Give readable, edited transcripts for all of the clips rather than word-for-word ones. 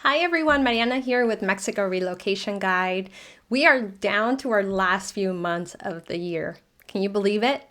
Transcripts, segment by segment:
Hi everyone, Mariana here with Mexico Relocation Guide. We are down to our last few months of the year. Can you believe it?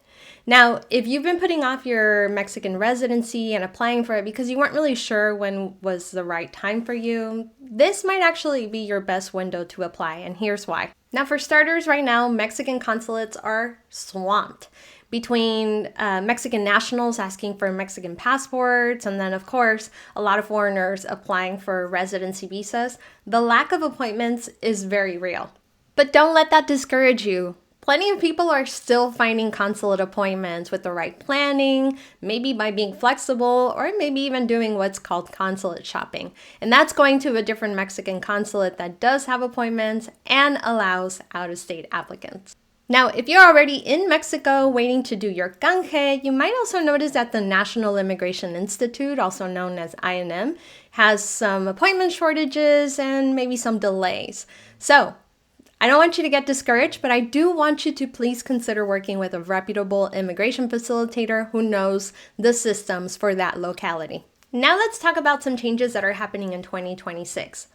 Now, if you've been putting off your Mexican residency and applying for it because you weren't really sure when was the right time for you, this might actually be your best window to apply, and here's why. Now, for starters, right now, Mexican consulates are swamped between Mexican nationals asking for Mexican passports, and then, of course, a lot of foreigners applying for residency visas. The lack of appointments is very real. But don't let that discourage you. Plenty of people are still finding consulate appointments with the right planning, maybe by being flexible, or maybe even doing what's called consulate shopping. And that's going to a different Mexican consulate that does have appointments and allows out-of-state applicants. Now, if you're already in Mexico waiting to do your canje, you might also notice that the National Immigration Institute, also known as INM, has some appointment shortages and maybe some delays. So, I don't want you to get discouraged, but I do want you to please consider working with a reputable immigration facilitator who knows the systems for that locality. Now let's talk about some changes that are happening in 2026.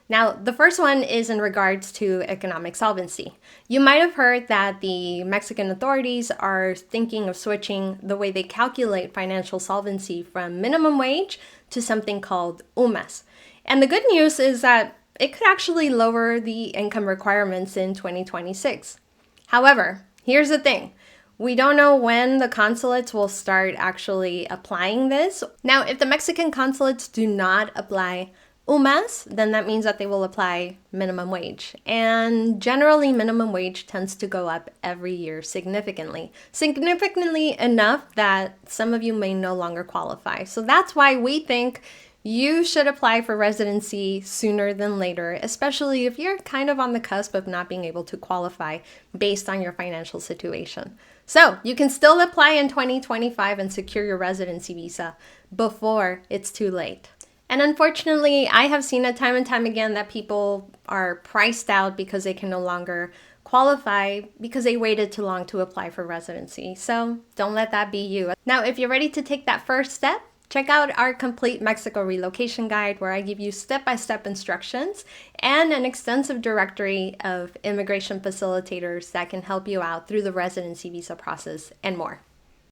Now, the first one is in regards to economic solvency. You might have heard that the Mexican authorities are thinking of switching the way they calculate financial solvency from minimum wage to something called UMAS. And the good news is that it could actually lower the income requirements in 2026. However, here's the thing. We don't know when the consulates will start actually applying this. Now, if the Mexican consulates do not apply UMAS, then that means that they will apply minimum wage. And generally, minimum wage tends to go up every year significantly. Significantly enough that some of you may no longer qualify. So that's why we think you should apply for residency sooner than later, especially if you're kind of on the cusp of not being able to qualify based on your financial situation. So you can still apply in 2025 and secure your residency visa before it's too late. And unfortunately, I have seen it time and time again that people are priced out because they can no longer qualify because they waited too long to apply for residency. So don't let that be you. Now, if you're ready to take that first step, check out our Complete Mexico Relocation Guide, where I give you step-by-step instructions and an extensive directory of immigration facilitators that can help you out through the residency visa process and more.